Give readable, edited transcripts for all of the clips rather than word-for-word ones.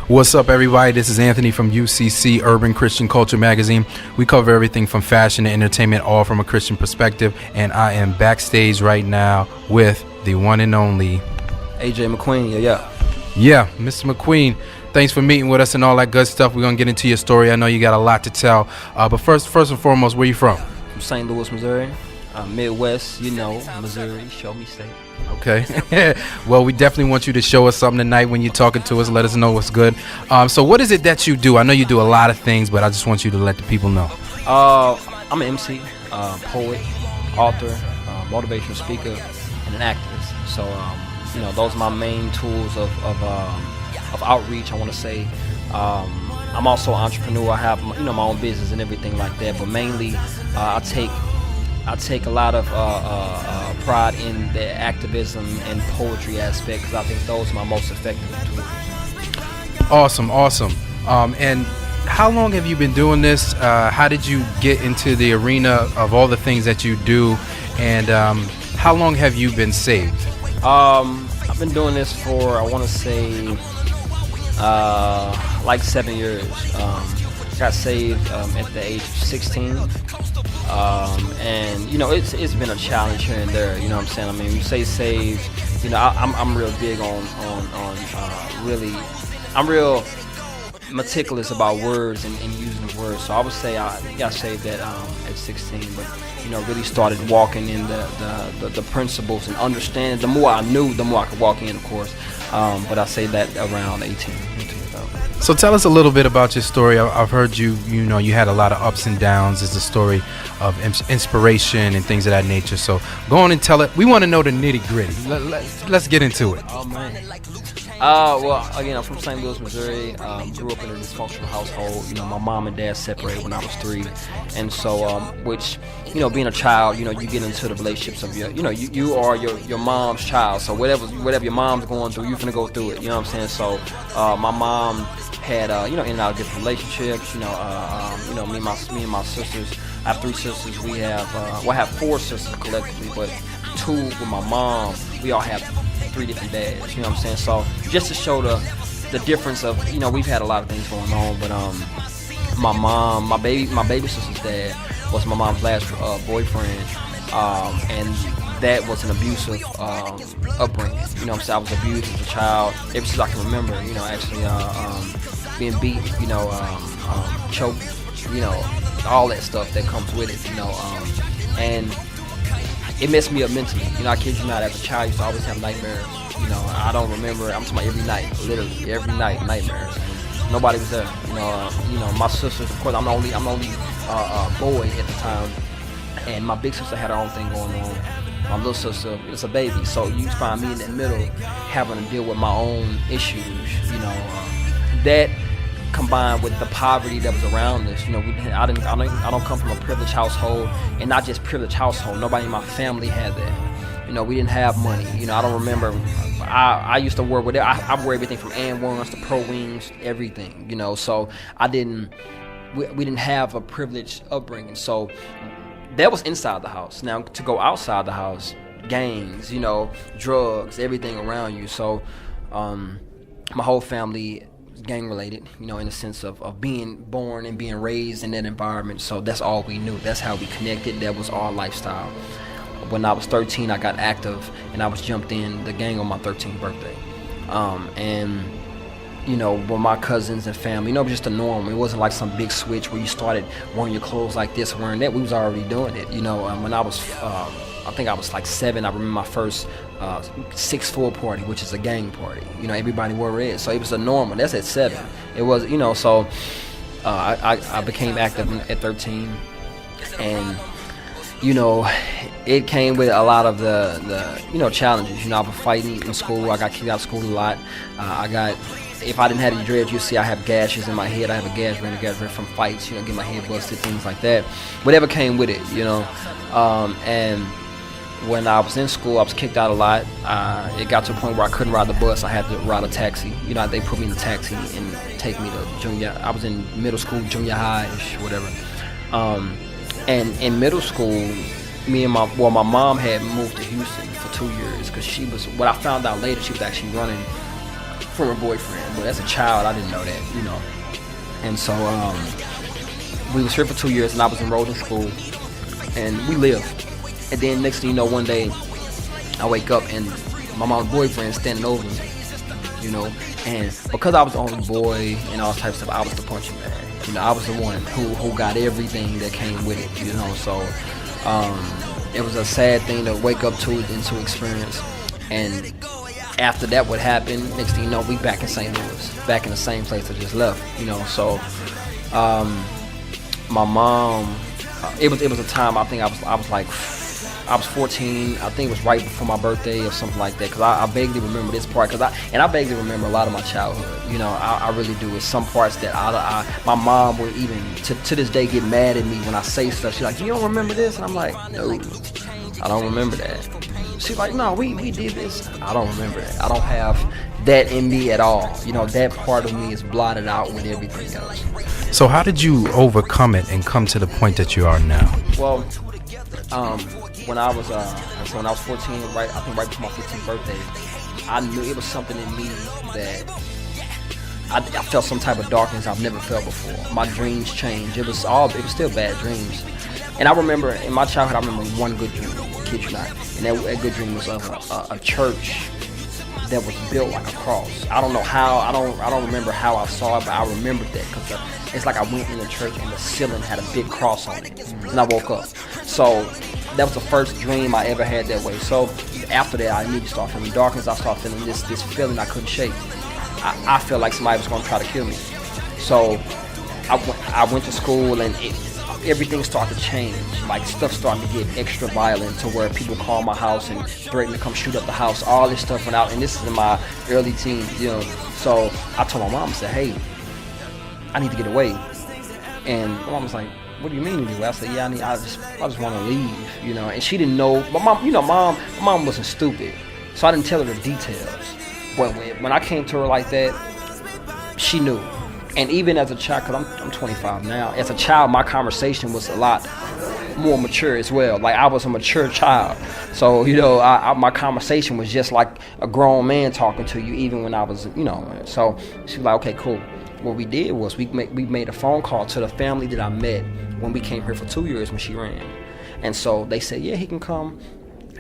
What's up, everybody? This is Anthony from UCC Urban Christian Culture Magazine. We cover everything from fashion to entertainment, all from a Christian perspective. And I am backstage right now with the one and only AJ McQueen. Yeah, Mr. McQueen. Thanks for meeting with us and all that good stuff. We're going to get into your story. I know you got a lot to tell. But first and foremost, where you from? From St. Louis, Missouri. Midwest, Missouri, show me state. Okay. Well, we definitely want you to show us something tonight when you're talking to us. Let us know what's good. So what is it that you do? I know you do a lot of things, but I just want you to let the people know. I'm an MC, poet, author, motivational speaker, and an activist. So, those are my main tools of outreach, I want to say. I'm also an entrepreneur. I have, my own business and everything like that. But mainly, I take a lot of pride in the activism and poetry aspect because I think those are my most effective tools. Awesome. And how long have you been doing this? How did you get into the arena of all the things that you do? And how long have you been saved? I've been doing this for, I want to say, like 7 years. Got saved at the age of 16. And it's been a challenge here and there, you know what I'm saying? I mean, when you say saved, I'm real big on really, I'm real meticulous about words and using words. So I would say I got saved at 16, but really started walking in the principles and understanding. The more I knew, the more I could walk in, of course. But I say that around 18. So tell us a little bit about your story. I've heard you had a lot of ups and downs. It's a story of inspiration and things of that nature. So go on and tell it. We want to know the nitty gritty. Let's get into it. Oh, man. Well, again, I'm from St. Louis, Missouri. Grew up in a dysfunctional household. My mom and dad separated when I was 3. And so, which, being a child, you get into the relationships of you are your mom's child. So whatever your mom's going through, you're going to go through it. You know what I'm saying? So my mom had in and out of different relationships. Me and my sisters. I have 3 sisters. We have I have 4 sisters collectively, but 2 with my mom. We all have 3 different dads. You know what I'm saying? So just to show the difference of we've had a lot of things going on, but my mom, my baby sister's dad was my mom's last boyfriend, and that was an abusive upbringing. You know what I'm saying? I was abused as a child ever since I can remember. Actually being beat, choked, all that stuff that comes with it. And it messed me up mentally. I kid you not, as a child I used to always have nightmares. I don't remember, I'm talking about every night, literally every night, nightmares. Nobody was there. My sisters, of course, I'm the only boy at the time, and my big sister had her own thing going on. My little sister is a baby, so you find me in that middle having to deal with my own issues, that combined with the poverty that was around us. I don't come from a privileged household, and not just privileged household. Nobody in my family had that. We didn't have money. I don't remember. I used to wear whatever. I wear everything from AND1s to Pro Wings, everything. So I didn't. We didn't have a privileged upbringing. So that was inside the house. Now to go outside the house, gangs, drugs, everything around you. So my whole family gang related, in the sense of being born and being raised in that environment. So that's all we knew. That's how we connected. That was our lifestyle. When I was 13, I got active and I was jumped in the gang on my 13th birthday. And with my cousins and family, it was just a norm. It wasn't like some big switch where you started wearing your clothes like this, wearing that. We was already doing it. When I was, I think I was like 7, I remember my first 6-4 party, which is a gang party. Everybody wore red, so it was a normal. That's at 7. It was, so I became active at 13, and it came with a lot of the challenges. I was fighting in school. I got kicked out of school a lot. If I didn't have any dreads, you see I have gashes in my head. I have a gash ring from fights, get my head busted, things like that. Whatever came with it, and when I was in school, I was kicked out a lot. It got to a point where I couldn't ride the bus. I had to ride a taxi. You know, they put me in a taxi and take me to junior. I was in middle school, junior high-ish, whatever. And in middle school, my mom had moved to Houston for 2 years because she was, what I found out later, she was actually running for her boyfriend. But as a child, I didn't know that, you know. And so we was here for 2 years, and I was enrolled in school, and we lived. And then next thing you know, one day I wake up and my mom's boyfriend standing over me, you know. And because I was the only boy and all types of stuff, I was the punching bag. You know, I was the one who got everything that came with it, you know. So it was a sad thing to wake up to and to experience. And after that, what happened? Next thing you know, we back in St. Louis, back in the same place I just left, you know. So my mom, it was a time, I think I was 14. I think it was right before my birthday or something like that. Cause I vaguely remember this part. Cause I vaguely remember a lot of my childhood. You know, I really do. It's some parts that my mom would even to this day get mad at me when I say stuff. She's like, "You don't remember this?" And I'm like, "No, I don't remember that." She's like, "No, we did this." I don't remember that. I don't have that in me at all. You know, that part of me is blotted out with everything else. So how did you overcome it and come to the point that you are now? Well, when I was 14, right before my 15th birthday, I knew it was something in me that I felt some type of darkness I've never felt before. My dreams changed. It was still bad dreams. And I remember in my childhood, I remember one good dream, kid you not, and that good dream was of a church that was built like a cross. I don't know how. I don't remember how I saw it, but I remembered that because it's like I went in the church and the ceiling had a big cross on it, and I woke up. So that was the first dream I ever had that way. So after that, I immediately started feeling darkness. I started feeling this feeling I couldn't shake. I felt like somebody was going to try to kill me. So I went to school, and everything started to change. Like stuff started to get extra violent to where people called my house and threatened to come shoot up the house. All this stuff went out, and this is in my early teens, you know. So I told my mom, I said, "Hey, I need to get away." And my mom was like, "What do you mean anyway?" I said, "Yeah, I just want to leave, you know." And she didn't know. My mom, you know, my mom wasn't stupid, so I didn't tell her the details. But when I came to her like that, she knew. And even as a child, because I'm 25 now, as a child, my conversation was a lot more mature as well. Like, I was a mature child. So, you know, my conversation was just like a grown man talking to you, even when I was, you know. So she was like, "Okay, cool." What we did was we made a phone call to the family that I met when we came here for 2 years when she ran. And so they said, "Yeah, he can come."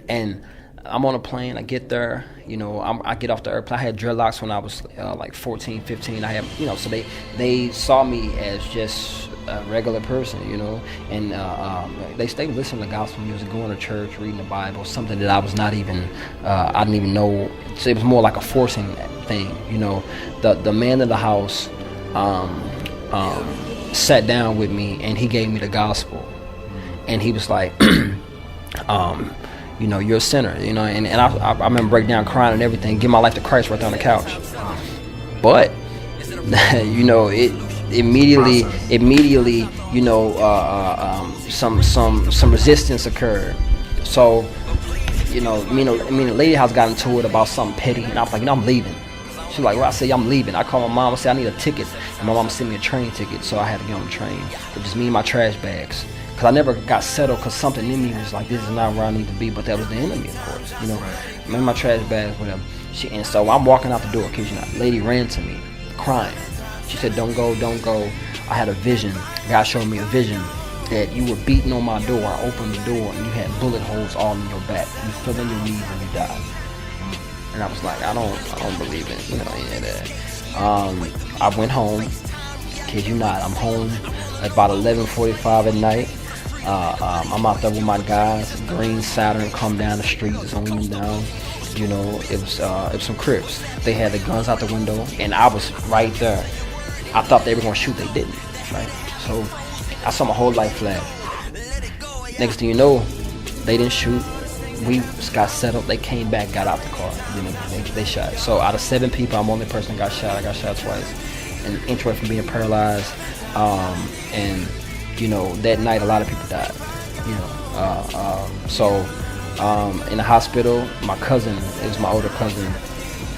And I'm on a plane. I get there, you know, I get off the airplane. I had dreadlocks when I was like 14, 15. I have, you know, so they saw me as just a regular person, you know, and they listened to gospel music, going to church, reading the Bible, something that I was not even, I didn't even know. So it was more like a forcing thing, you know. The man of the house sat down with me, and he gave me the gospel, and he was like, you know, "You're a sinner," you know, and I remember breaking down crying and everything, give my life to Christ right there on the couch. But you know, it immediately, you know, some resistance occurred. So, you know, the lady house got into it about something petty, and I was like, "You know, I'm leaving." She was like, "Well," I said, "I'm leaving." I called my mom and said, "I need a ticket," and my mom sent me a train ticket, so I had to get on the train. It was me and my trash bags. Because I never got settled, because something in me was like, this is not where I need to be, but that was the enemy, of course, you know. I'm in my trash bags, whatever. And so I'm walking out the door, kid you not. Lady ran to me, crying. She said, "Don't go, don't go." I had a vision. God showed me a vision that you were beating on my door. I opened the door, and you had bullet holes all in your back. You fell in your knees, and you died. And I was like, I don't believe in, you know, any of that. I went home, kid you not. I'm home at about 11:45 at night. I'm out there with my guys. Green Saturn come down the street. It's on them down. You know, it was some Crips. They had the guns out the window, and I was right there. I thought they were gonna shoot. They didn't. Right. So I saw my whole life flash. Next thing you know, they didn't shoot. We got settled. They came back, got out the car. You know, they shot. So out of 7 people, I'm the only person that got shot. I got shot twice, and inch away from being paralyzed. And you know, that night a lot of people died. You know, so in the hospital. My cousin, it was my older cousin,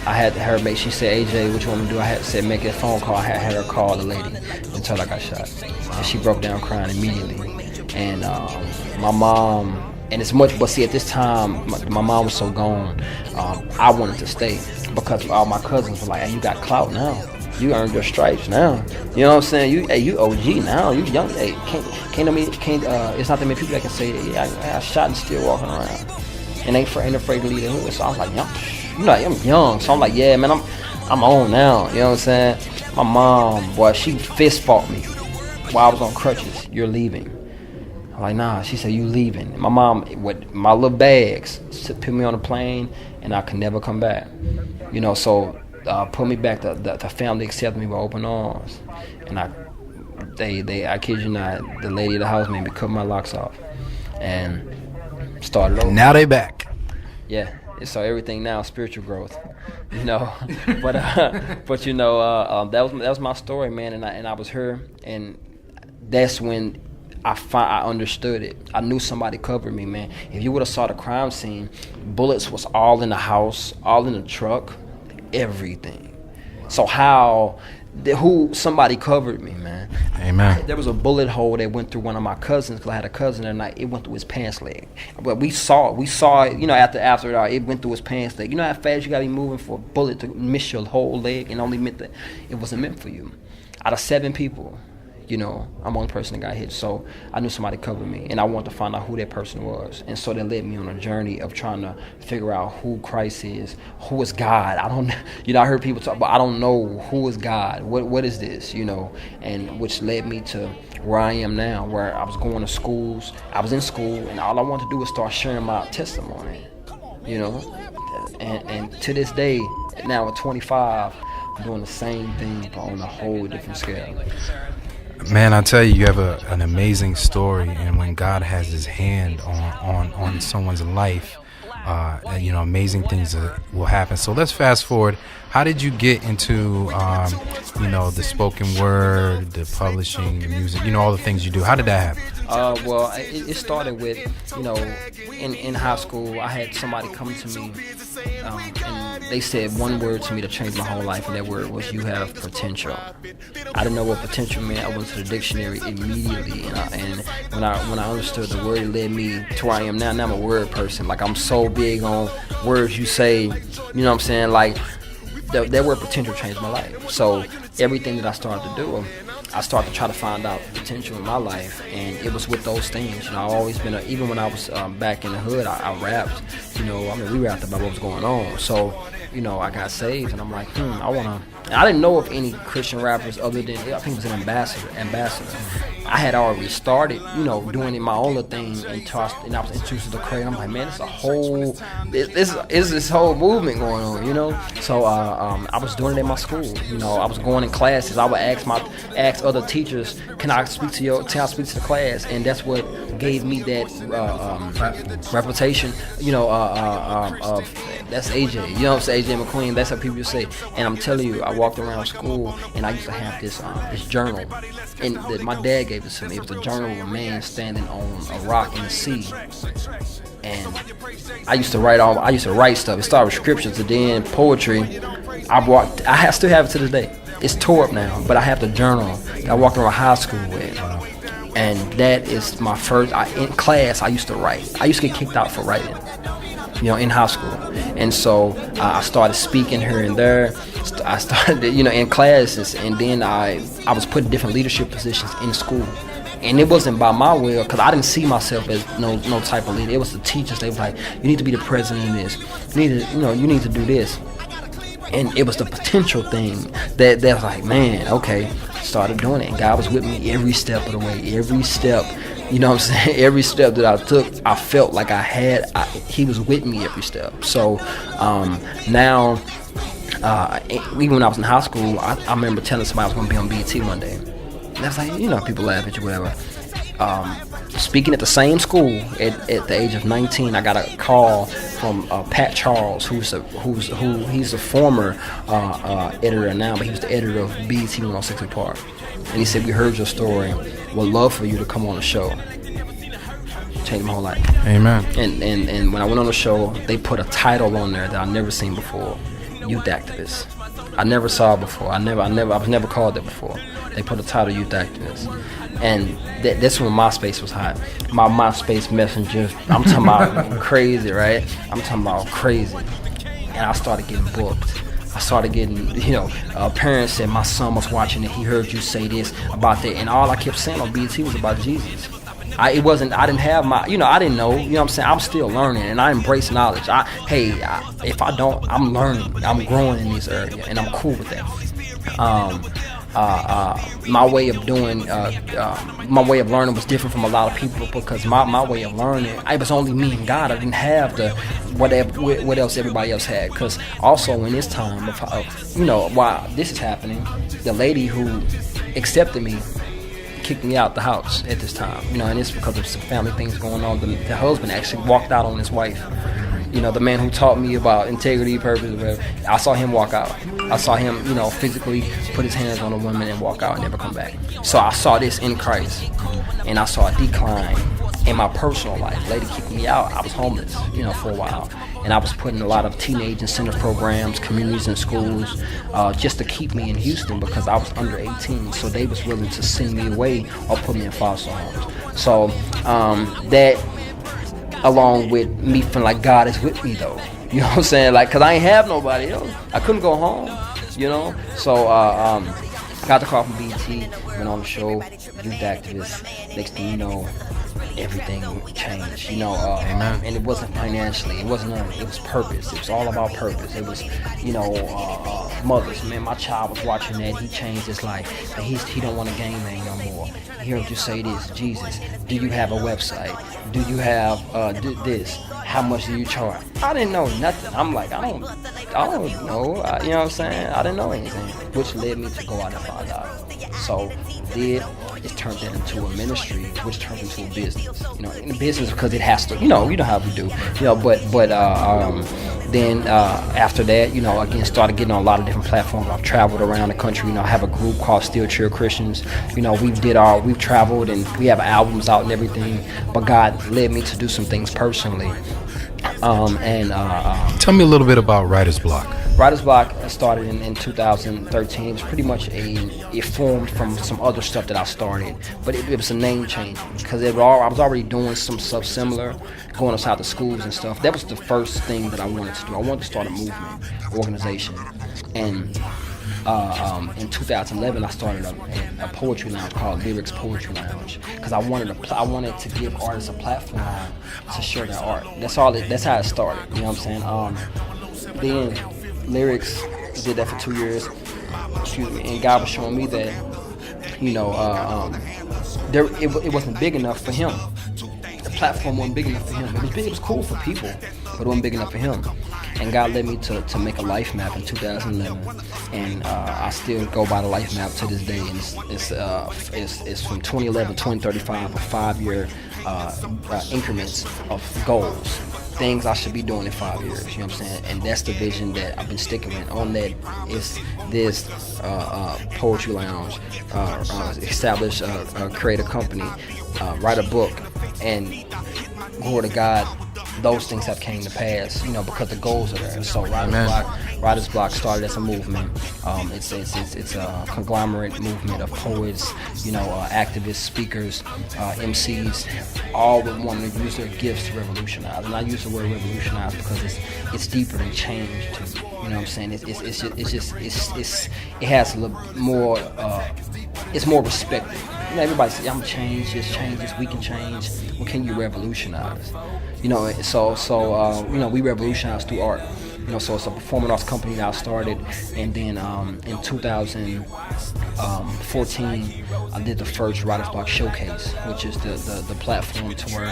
I had her make, she said, AJ, what you want me to do? I had said, make a phone call. I had her call the lady until I got shot. And she broke down crying immediately. And my mom, and as much, but see, at this time, my mom was so gone, I wanted to stay because all my cousins were like, hey, you got clout now. You earned your stripes now. You know what I'm saying? You OG now. You young. Hey, it's not that many people that can say, yeah, I shot and still walking around. And ain't afraid to leave the hood. So I was like, I'm young. So I'm like, yeah, man, I'm on now. You know what I'm saying? My mom, boy, she fist fought me while I was on crutches. You're leaving. I'm like, nah. She said, you leaving. And my mom, with my little bags, put me on a plane, and I could never come back. You know, so put me back. The family accepted me with open arms, and I kid you not, the lady of the house made me cut my locks off, and started over. Now they back. Yeah. So everything now, spiritual growth, you know. but you know, that was my story, man. And I was her, and that's when I understood it. I knew somebody covered me, man. If you would have saw the crime scene, bullets was all in the house, all in the truck, everything. So somebody covered me, man. Amen. There was a bullet hole that went through one of my cousins, because I had a cousin that night. It went through his pants leg. But we saw it, you know, after it went through his pants leg. You know how fast you gotta be moving for a bullet to miss your whole leg, and only meant that it wasn't meant for you. Out of 7 people, you know, I'm the only person that got hit. So I knew somebody covered me, and I wanted to find out who that person was. And so that led me on a journey of trying to figure out who Christ is, who is God. I heard people talk, but I don't know who is God. What is this, you know? And which led me to where I am now, where I was going to schools. I was in school, and all I wanted to do was start sharing my testimony, you know? And to this day, now at 25, I'm doing the same thing, but on a whole different scale. Man, I tell you, you have an amazing story, and when God has His hand on someone's life, you know, amazing things will happen. So let's fast forward. How did you get into, you know, the spoken word, the publishing, the music, you know, all the things you do? How did that happen? Well, it started with, you know, in high school, I had somebody come to me, and they said one word to me to change my whole life, and that word was, you have potential. I didn't know what potential meant. I went to the dictionary immediately, and when I understood the word, it led me to where I am now. Now I'm a word person. Like, I'm so big on words you say, you know what I'm saying? Like, that word potential changed my life. So everything that I started to do, I started to try to find out potential in my life, and it was with those things. You know, I've always been even when I was back in the hood, I rapped. You know, I mean, we rapped about what was going on. So, you know, I got saved, and I'm like, I didn't know of any Christian rappers other than, I think it was an Ambassador. I had already started, you know, doing my own little thing until I was introduced to the craze. I'm like, man, it's this whole movement going on, you know. So I was doing it in my school. You know, I was going in classes. I would ask other teachers, can I speak to the class? And that's what gave me that reputation, you know, of that's AJ. You know what I'm saying? AJ McQueen. That's how people say. And I'm telling you, I walked around school, and I used to have this journal, and that my dad gave it to me. It was a journal of a man standing on a rock in the sea. And I used to write stuff. It started with scriptures, and then poetry. I still have it to this day. It's tore up now, but I have the journal that I walked around high school with. And that is my first. In class, I used to write. I used to get kicked out for writing, you know, in high school. And so I started speaking here and there. I started, you know, in classes, and then I was put in different leadership positions in school. And it wasn't by my will, because I didn't see myself as no type of leader. It was the teachers. They were like, you need to be the president of this. You need to do this. And it was the potential thing that was like, man, okay. Started doing it, and God was with me every step of the way. Every step, you know what I'm saying? Every step that I took, I felt like He was with me every step. So now, even when I was in high school, I remember telling somebody I was going to be on BET one day. And I was like, you know, people laugh at you, whatever. Speaking at the same school at the age of 19, I got a call from Pat Charles, he's a former editor now, but he was the editor of BET 106 Park. And he said, we heard your story. We'd love for you to come on the show. Changed my whole life. Amen. And when I went on the show, they put a title on there that I've never seen before: youth activist. I never saw it before. I was never called that before. They put a title, youth activist, and that's when MySpace was hot. My MySpace Messenger, I'm talking about crazy, right? I'm talking about crazy, and I started getting booked. I started getting, parents said my son was watching it. He heard you say this about that, and all I kept saying on BET was about Jesus. I didn't have my, I didn't know, what I'm saying? I'm still learning, and I embrace knowledge. If I don't, I'm learning. I'm growing in this area, and I'm cool with that. My way of learning was different from a lot of people, because my way of learning, it was only me and God. I didn't have what else everybody else had. Because also in this time of while this is happening, the lady who accepted me kicked me out the house at this time, and it's because of some family things going on. The husband actually walked out on his wife. The man who taught me about integrity, purpose, whatever, I saw him walk out. I saw him, physically put his hands on a woman and walk out and never come back. So I saw this in Christ, and I saw a decline in my personal life. Lady kicked me out. I was homeless, for a while. And I was put in a lot of teenage incentive programs, communities and schools, just to keep me in Houston, because I was under 18. So they was willing to send me away or put me in foster homes. So that, along with me feeling like God is with me, though. You know what I'm saying? Like, because I ain't have nobody else. I couldn't go home, So got the call from BT, went on the show, youth activist. Next thing you know, everything changed, Amen. And it wasn't financially, it wasn't it was purpose. It was all about purpose. It was, mothers, man, my child was watching that, he changed his life. He don't want to gangbang no more. He heard you say this, Jesus, do you have a website? Do you have this? How much do you charge? I didn't know nothing. I'm like, I don't know. You know what I'm saying? I didn't know anything, which led me to go out and find out. So it turned that into a ministry, which turned into a business. In a business, because it has to. You know how we do. Then after that, again, started getting on a lot of different platforms. I've traveled around the country. I have a group called Still Cheer Christians. We've traveled, and we have albums out and everything. But God led me to do some things personally. Tell me a little bit about Writer's Block. Writer's Block started in 2013. It was pretty much it formed from some other stuff that I started, but it was a name change, because I was already doing some stuff similar, going outside the schools and stuff. That was the first thing that I wanted to do. I wanted to start a movement, organization, and in 2011 I started a poetry lounge called Lyrics Poetry Lounge, because I wanted to give artists a platform to share their art. That's how it started. You know what I'm saying? Then Lyrics did that for 2 years. And God was showing me that, it wasn't big enough for him. The platform wasn't big enough for him. It was cool for people, but it wasn't big enough for him. And God led me to make a life map in 2011, and I still go by the life map to this day. And it's from 2011 to 2035, a 5-year increments of goals, things I should be doing in 5 years. You know what I'm saying? And that's the vision that I've been sticking with. On that is this poetry lounge, establish create a company, write a book, and glory to God, those things have came to pass, because the goals are there. So Writer's Block started as a movement. It's a conglomerate movement of poets, activists, speakers, MCs, all with wanting to use their gifts to revolutionize. And I use the word revolutionize because it's deeper than change too. You know what I'm saying? It has a little more. It's more respected. Everybody says, I'm change this, we can change. Well, can you revolutionize? So we revolutionize through art. So it's a performing arts company that I started, and then in 2014 I did the first Writer's Block Showcase, which is the platform to where,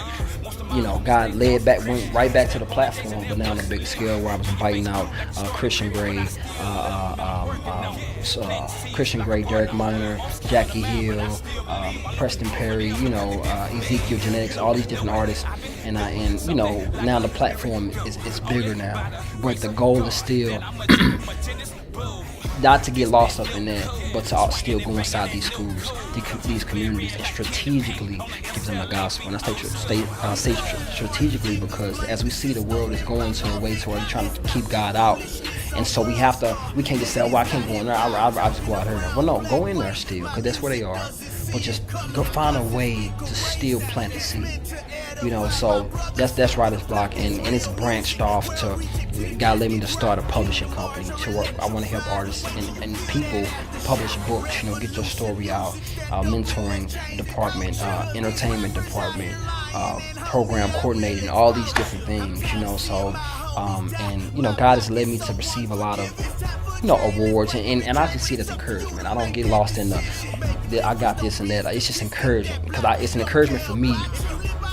God went right back to the platform, but now on a bigger scale, where I was inviting out Christian Grey, Derek Minor, Jackie Hill, Preston Perry, Ezekiel Genetics, all these different artists, and now the platform is bigger now, but the goal is still not to get lost up in that, but to still go inside these schools, these communities, and strategically give them the gospel. And I say strategically because as we see the world is going to a way to where they're trying to keep God out. And so we can't just say, well, I can't go in there, I'll just go out here. Well, no, go in there still, because that's where they are. But just go find a way to still plant the seed. So that's Writer's Block, and it's branched off to, God led me to start a publishing company to work. I want to help artists and people publish books, get your story out, mentoring department, entertainment department, program coordinating, all these different things, so, God has led me to receive a lot of, awards, and I just see it as encouragement. I don't get lost in I got this and that. It's just encouragement, because it's an encouragement for me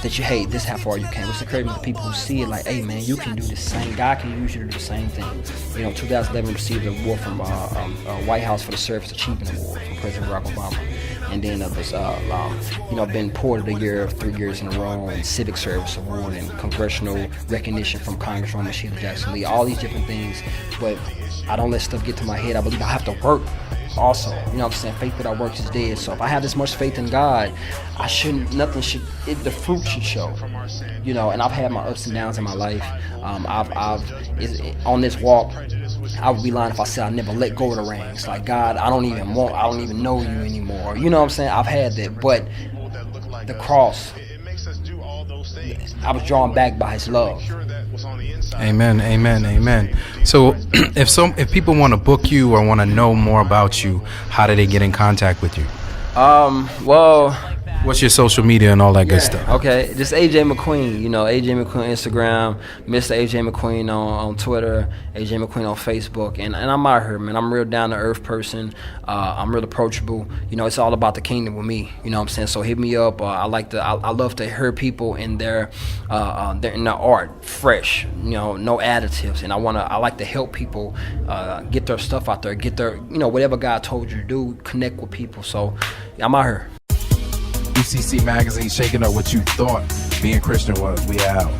that hey, this how far you came. It's encouragement to people who see it like, hey man, you can do the same. God can use you to do the same thing. 2011 received an award from White House for the Service Achievement Award from President Barack Obama. And then it was, been Port of the Year 3 years in a row, and Civic Service Award, and congressional recognition from Congresswoman Sheila Jackson Lee, all these different things. But I don't let stuff get to my head. I believe I have to work also. Faith without works is dead. So if I have this much faith in God, the fruit should show. And I've had my ups and downs in my life. On this walk, I would be lying if I said I never let go of the reins. Like, God, I don't even know you anymore. I've had that, but the cross, I was drawn back by His love. Amen, amen, amen. So, if people want to book you or want to know more about you, how do they get in contact with you? What's your social media and all that good stuff? Okay, just AJ McQueen. AJ McQueen Instagram, Mr. AJ McQueen on Twitter, AJ McQueen on Facebook, and I'm out here, man. I'm a real down to earth person. I'm real approachable. It's all about the kingdom with me. So hit me up. I love to hear people in their art fresh. No additives, and I like to help people get their stuff out there, get their whatever God told you to do, connect with people. So I'm out here. UCC Magazine, shaking up what you thought being Christian was. We out.